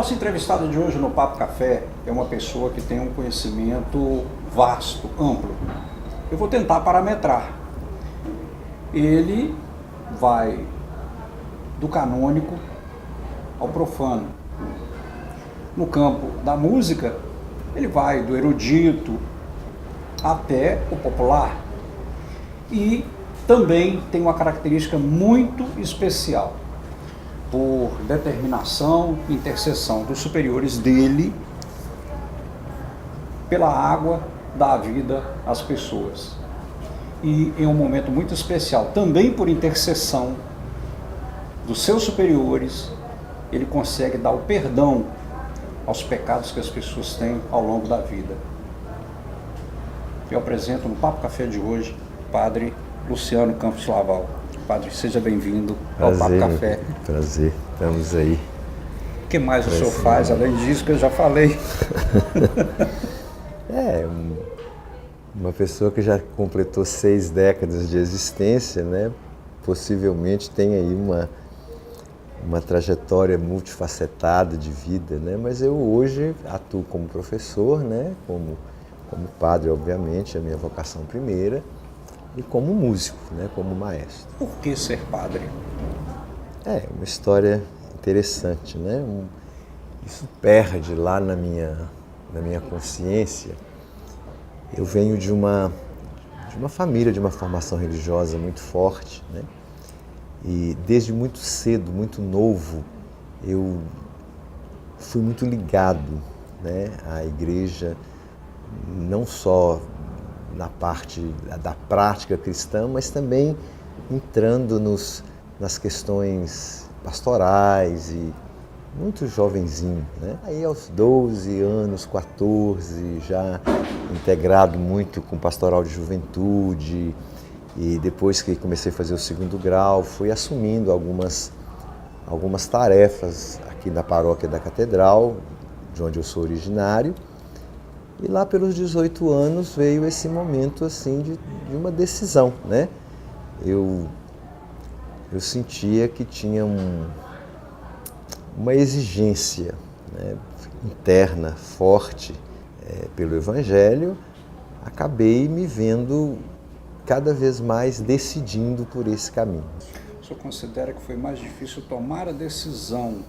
nosso entrevistado de hoje no Papo Café é uma pessoa que tem um conhecimento vasto, amplo. Eu vou tentar parametrar. Ele vai do canônico ao profano. No campo da música, ele vai do erudito até o popular. E também tem uma característica muito especial. Por determinação e intercessão dos superiores dele, pela água dá a vida às pessoas. E em um momento muito especial, também por intercessão dos seus superiores, ele consegue dar o perdão aos pecados que as pessoas têm ao longo da vida. Eu apresento no Papo Café de hoje, Padre Luciano Campos Laval. Padre, seja bem-vindo ao Papo Café. Prazer, estamos aí. O que mais o senhor faz, além disso que eu já falei? Uma pessoa que já completou 6 décadas de existência, né? Possivelmente tem aí uma trajetória multifacetada de vida, né? Mas eu hoje atuo como professor, né? Como padre, obviamente, a minha vocação primeira, e como músico, né? Como maestro. Por que ser padre? É uma história interessante, né? Isso perde lá na minha consciência. Eu venho de uma família, de uma formação religiosa muito forte, né? E desde muito cedo, muito novo, eu fui muito ligado, né, à igreja, não só na parte da prática cristã, mas também entrando nas questões pastorais e muito jovenzinho, né? Aí aos 12 anos, 14, já integrado muito com pastoral de juventude, e depois que comecei a fazer o 2º grau, fui assumindo algumas tarefas aqui na paróquia da Catedral, de onde eu sou originário. E lá pelos 18 anos veio esse momento assim de uma decisão, né? Eu sentia que tinha uma exigência, né, interna, forte, pelo Evangelho. Acabei me vendo cada vez mais decidindo por esse caminho. O senhor considera que foi mais difícil tomar a decisão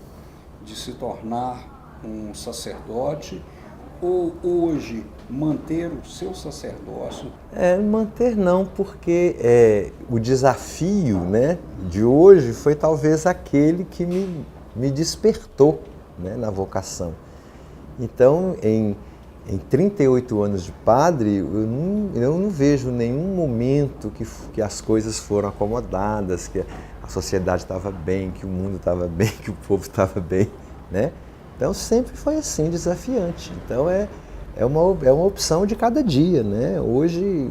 de se tornar um sacerdote ou hoje manter o seu sacerdócio? Manter não, porque o desafio, né, de hoje foi talvez aquele que me despertou, né, na vocação. Então, em 38 anos de padre, eu não vejo nenhum momento que as coisas foram acomodadas, que a sociedade estava bem, que o mundo estava bem, que o povo estava bem, né? Então sempre foi assim, desafiante. Então é uma opção de cada dia, né? Hoje,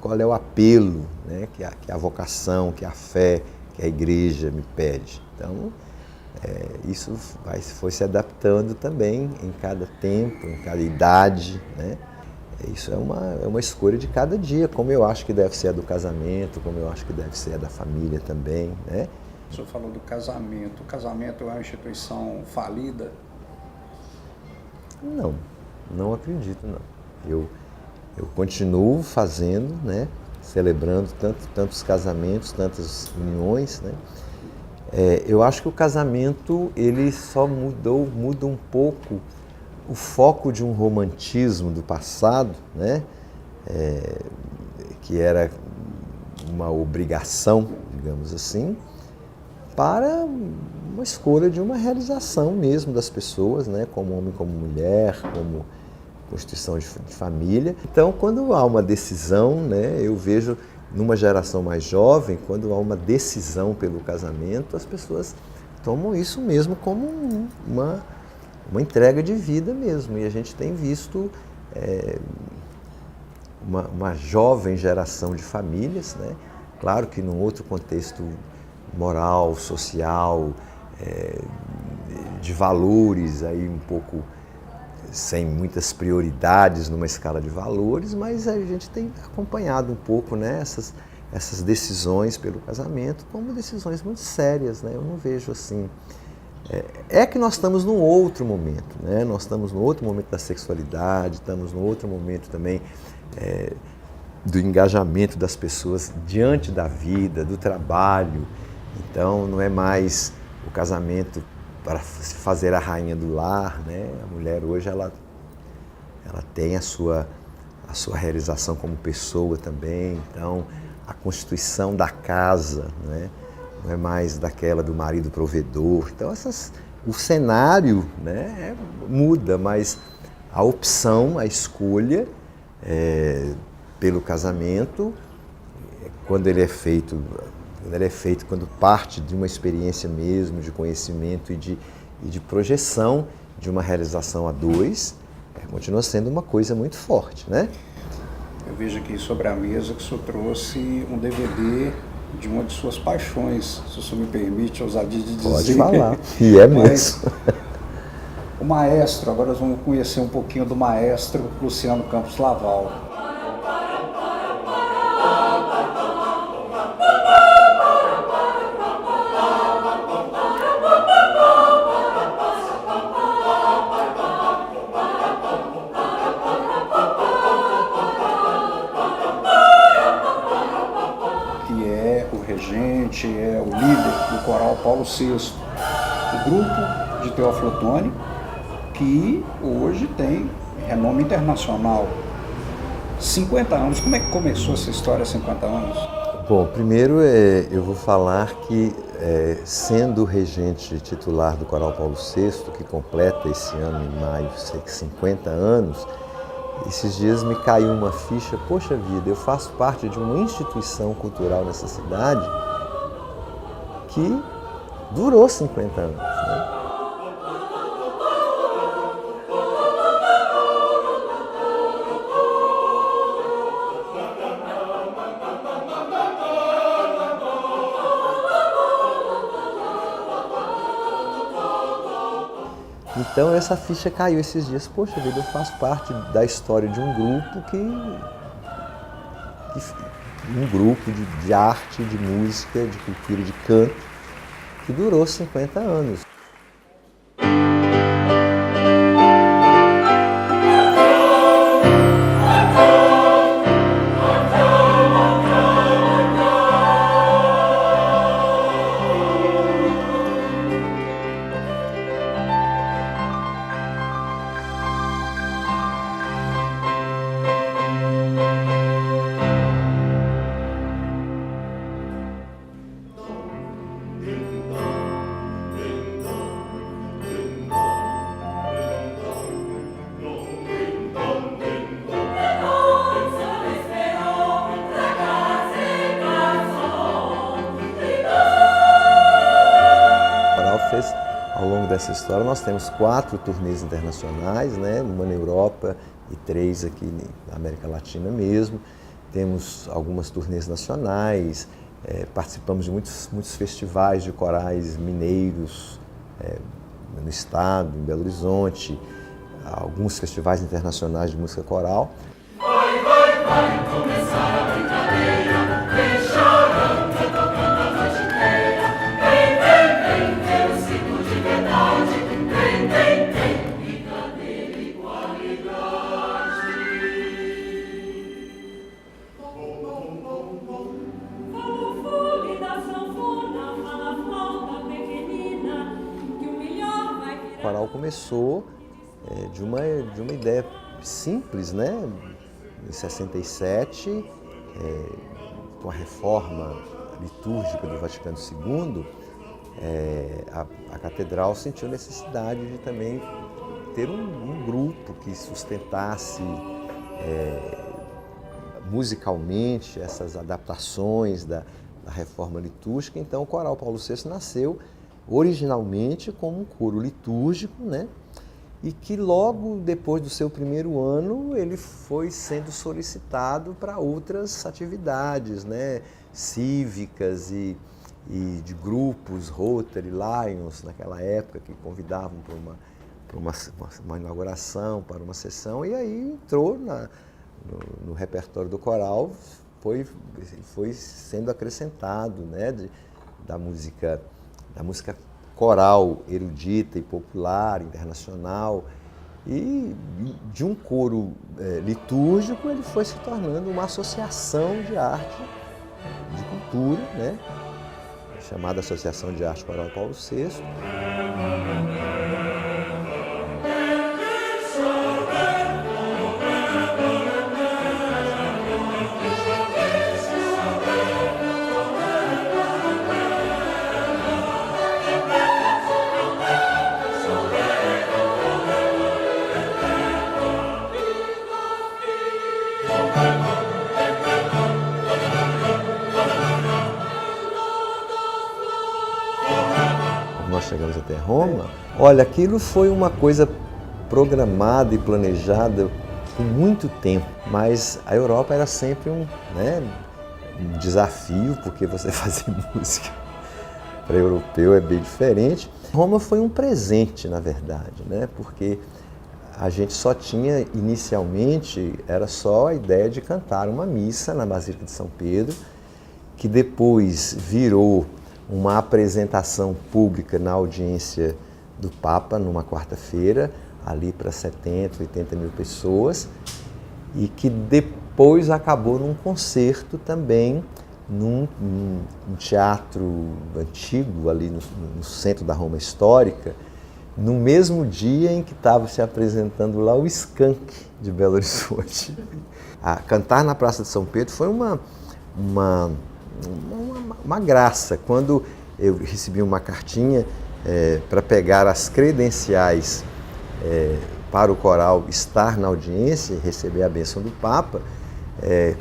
qual é o apelo, né, que a vocação, que a fé, que a igreja me pede. Então, isso foi se adaptando também em cada tempo, em cada idade, né? Isso é uma escolha de cada dia, como eu acho que deve ser a do casamento, como eu acho que deve ser a da família também, né? O senhor falou do casamento. O casamento é uma instituição falida? Não acredito, não. Eu continuo fazendo, né? Celebrando tantos casamentos, tantas uniões, né? Eu acho que o casamento ele só muda um pouco o foco de um romantismo do passado, né? Que era uma obrigação, digamos assim, para uma escolha de uma realização mesmo das pessoas, né? Como homem, como mulher, como constituição de família. Então, quando há uma decisão, né, eu vejo numa geração mais jovem, quando há uma decisão pelo casamento, as pessoas tomam isso mesmo como uma entrega de vida mesmo. E a gente tem visto uma jovem geração de famílias, né? Claro que num outro contexto moral, social, de valores, aí um pouco sem muitas prioridades numa escala de valores, mas a gente tem acompanhado um pouco, né, essas decisões pelo casamento como decisões muito sérias, né? Eu não vejo assim É que nós estamos num outro momento, né? Nós estamos num outro momento da sexualidade, estamos num outro momento também do engajamento das pessoas diante da vida, do trabalho. Então não é mais o casamento para se fazer a rainha do lar, né? A mulher hoje ela tem a sua realização como pessoa também. Então a constituição da casa, né? Não é mais daquela do marido provedor. Então o cenário, né, muda, mas a opção, a escolha pelo casamento, quando ele é feito, quando parte de uma experiência mesmo, de conhecimento e de projeção de uma realização a dois, continua sendo uma coisa muito forte, né? Eu vejo aqui sobre a mesa que o senhor trouxe um DVD de uma de suas paixões, se o senhor me permite a ousadia de dizer. Pode falar, e é mesmo. O maestro, agora nós vamos conhecer um pouquinho do maestro Luciano Campos Laval. É o líder do coral Paulo VI, o grupo de Teófilo Otoni, que hoje tem renome internacional. 50 anos, como é que começou essa história há 50 anos? Bom, primeiro eu vou falar que, sendo regente titular do coral Paulo VI, que completa esse ano em maio 50 anos, esses dias me caiu uma ficha, poxa vida, eu faço parte de uma instituição cultural nessa cidade que durou 50 anos, né? Então essa ficha caiu esses dias. Poxa vida, eu faço parte da história de um grupo um grupo de arte, de música, de cultura, de canto, que durou 50 anos. Ao longo dessa história, nós temos 4 turnês internacionais, né? Uma na Europa e 3 aqui na América Latina mesmo. Temos algumas turnês nacionais, participamos de muitos festivais de corais mineiros no estado, em Belo Horizonte, alguns festivais internacionais de música coral. Vai começar a brincadeira, vem chorando, tocando a noite inteira. Vem, ver o ciclo de verdade. Vem, brincadeira e qualidade. Fala o fole da sanfona, fala a flauta pequenina, que o melhor vai virar. O coral começou de uma ideia simples, né? Em 67, com a reforma litúrgica do Vaticano II, a catedral sentiu necessidade de também ter um grupo que sustentasse musicalmente essas adaptações da reforma litúrgica. Então o coral Paulo VI nasceu originalmente como um coro litúrgico, né? E que logo depois do seu primeiro ano ele foi sendo solicitado para outras atividades, né, cívicas e de grupos, Rotary, Lions, naquela época, que convidavam para uma inauguração, para uma sessão, e aí entrou no repertório do coral, foi sendo acrescentado, né, da música coral erudita e popular, internacional, e de um coro litúrgico ele foi se tornando uma associação de arte, de cultura, né? Chamada Associação de Arte Coral Paulo VI. Nós chegamos até Roma, olha, aquilo foi uma coisa programada e planejada por muito tempo, mas a Europa era sempre um desafio, porque você fazer música para europeu é bem diferente. Roma foi um presente, na verdade, né? Porque a gente só tinha, inicialmente, era só a ideia de cantar uma missa na Basílica de São Pedro, que depois virou uma apresentação pública na audiência do Papa, numa quarta-feira, ali para 70, 80 mil pessoas, e que depois acabou num concerto também, num teatro antigo, ali no centro da Roma Histórica, no mesmo dia em que estava se apresentando lá o Skank de Belo Horizonte. Cantar na Praça de São Pedro foi uma graça. Quando eu recebi uma cartinha para pegar as credenciais para o coral estar na audiência e receber a bênção do Papa,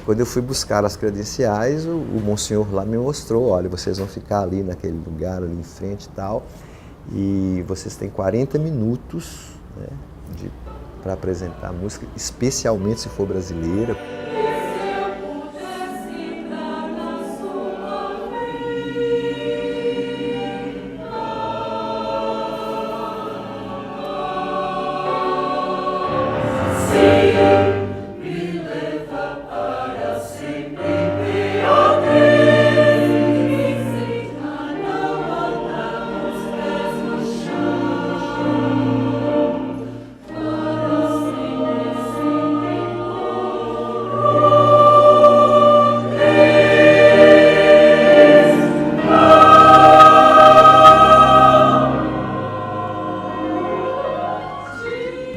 quando eu fui buscar as credenciais, o Monsenhor lá me mostrou, olha, vocês vão ficar ali naquele lugar, ali em frente e tal, e vocês têm 40 minutos, né, para apresentar a música, especialmente se for brasileira.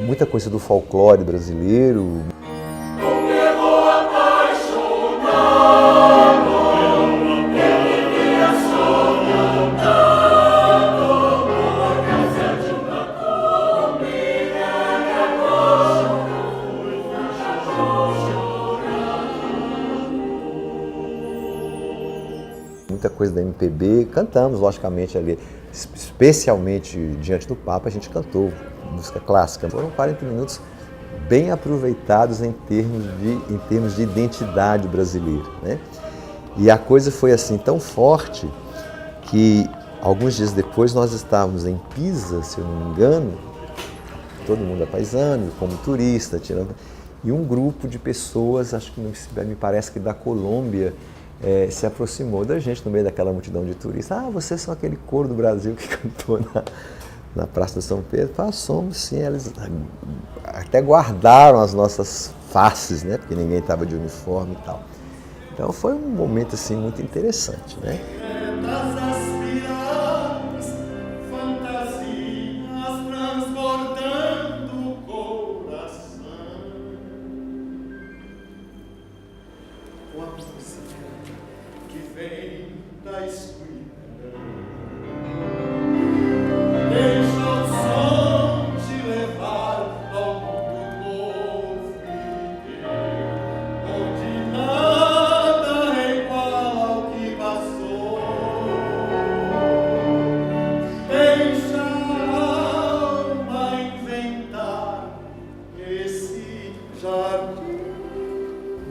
Muita coisa do folclore brasileiro. Muita coisa da MPB, cantamos logicamente ali, especialmente diante do Papa, a gente cantou música clássica. Foram 40 minutos bem aproveitados em termos de identidade brasileira, né? E a coisa foi assim tão forte que alguns dias depois nós estávamos em Pisa, se eu não me engano, todo mundo é paisano, como turista, e um grupo de pessoas, acho que me parece que da Colômbia, se aproximou da gente no meio daquela multidão de turistas. Ah, vocês são aquele coro do Brasil que cantou na Praça de São Pedro. Somos sim, eles até guardaram as nossas faces, né? Porque ninguém estava de uniforme e tal. Então foi um momento assim muito interessante, né?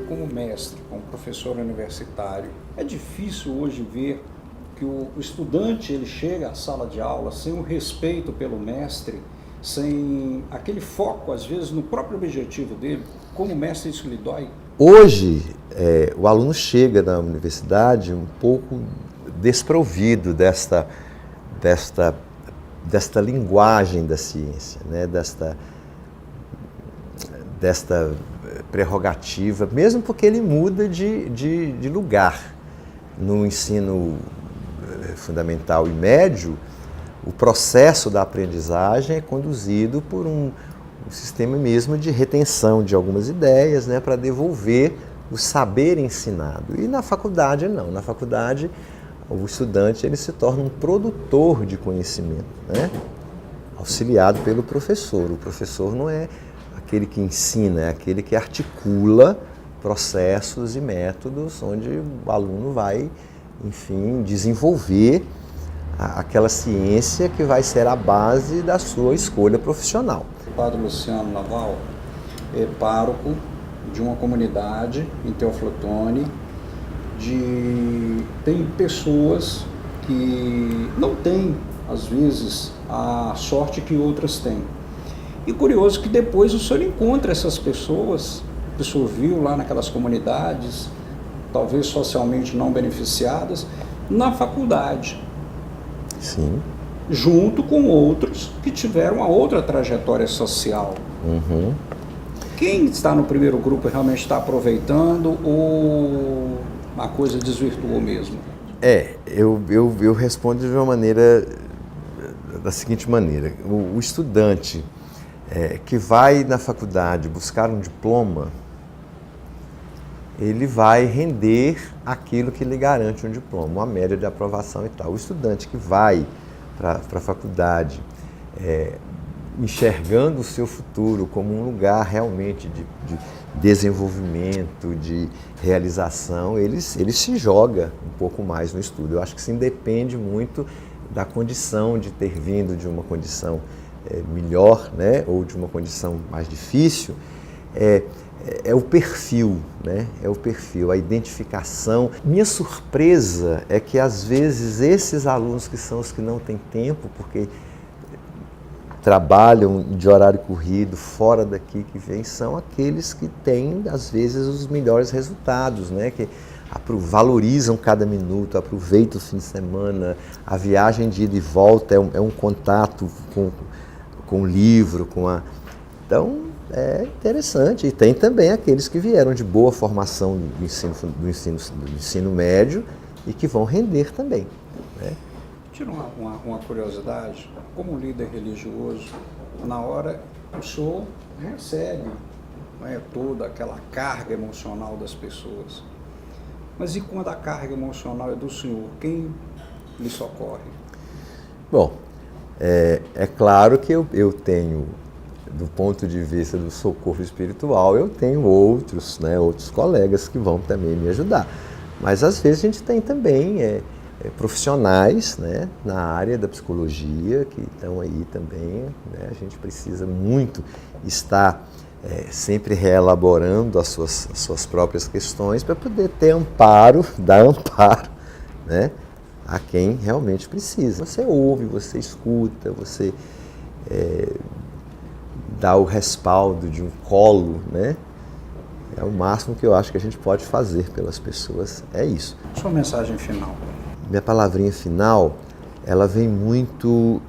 Como mestre, como professor universitário, é difícil hoje ver que o estudante ele chega à sala de aula sem o respeito pelo mestre, sem aquele foco, às vezes, no próprio objetivo dele. Como mestre, isso lhe dói? Hoje, o aluno chega na universidade um pouco desprovido desta desta linguagem da ciência, né? desta prerrogativa, mesmo porque ele muda de lugar. No ensino fundamental e médio, o processo da aprendizagem é conduzido por um sistema mesmo de retenção de algumas ideias, né, para devolver o saber ensinado. E na faculdade não. Na faculdade, o estudante ele se torna um produtor de conhecimento, né, auxiliado pelo professor. O professor não é aquele que ensina, é aquele que articula processos e métodos onde o aluno vai, enfim, desenvolver aquela ciência que vai ser a base da sua escolha profissional. O padre Luciano Naval é pároco de uma comunidade em Teófilo Otoni, tem pessoas que não têm, às vezes, a sorte que outras têm. E curioso que depois o senhor encontra essas pessoas, o pessoal viu lá naquelas comunidades, talvez socialmente não beneficiadas, na faculdade. Sim. Junto com outros que tiveram uma outra trajetória social. Uhum. Quem está no primeiro grupo realmente está aproveitando ou a coisa desvirtuou mesmo? Eu respondo de uma maneira, da seguinte maneira. O estudante que vai na faculdade buscar um diploma, ele vai render aquilo que lhe garante um diploma, uma média de aprovação e tal. O estudante que vai para a faculdade enxergando o seu futuro como um lugar realmente de desenvolvimento, de realização, ele se joga um pouco mais no estudo. Eu acho que isso independe muito da condição de ter vindo de uma condição melhor, né, ou de uma condição mais difícil. É o perfil, né? É o perfil, a identificação. Minha surpresa é que, às vezes, esses alunos que são os que não têm tempo, porque trabalham de horário corrido, fora daqui que vêm, são aqueles que têm, às vezes, os melhores resultados, né? Que valorizam cada minuto, aproveitam o fim de semana, a viagem de ida e volta é um contato com o livro, Então, é interessante. E tem também aqueles que vieram de boa formação do ensino médio e que vão render também, né? Tira uma curiosidade, como líder religioso, na hora o senhor recebe, né, toda aquela carga emocional das pessoas. Mas e quando a carga emocional é do senhor, quem lhe socorre? Bom, é claro que eu tenho, do ponto de vista do socorro espiritual, eu tenho outros colegas que vão também me ajudar. Mas às vezes a gente tem também profissionais, né, na área da psicologia que estão aí também, né? A gente precisa muito estar sempre reelaborando as suas próprias questões para poder ter dar amparo, né, a quem realmente precisa. Você ouve, você escuta, você dá o respaldo de um colo, né? É o máximo que eu acho que a gente pode fazer pelas pessoas, é isso. Sua mensagem final. Minha palavrinha final, ela vem muito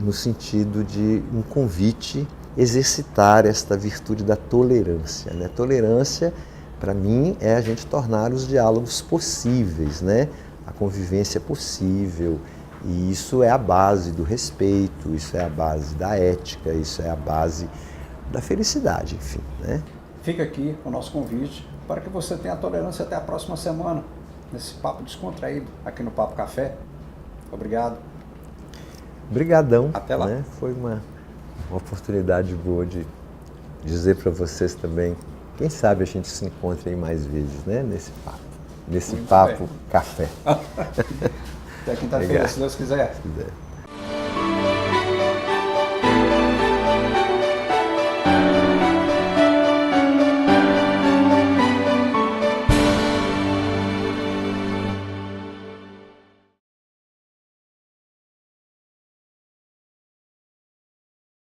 no sentido de um convite a exercitar esta virtude da tolerância, né? Tolerância, para mim, é a gente tornar os diálogos possíveis, né? A convivência possível. E isso é a base do respeito, isso é a base da ética, isso é a base da felicidade, enfim, né? Fica aqui o nosso convite para que você tenha tolerância até a próxima semana, nesse papo descontraído aqui no Papo Café. Obrigado. Obrigadão. Até lá. Né? Foi uma oportunidade boa de dizer para vocês também, quem sabe a gente se encontre aí mais vezes, né? Nesse Muito Papo bem. Café. Até quinta-feira, se Deus quiser. Se quiser.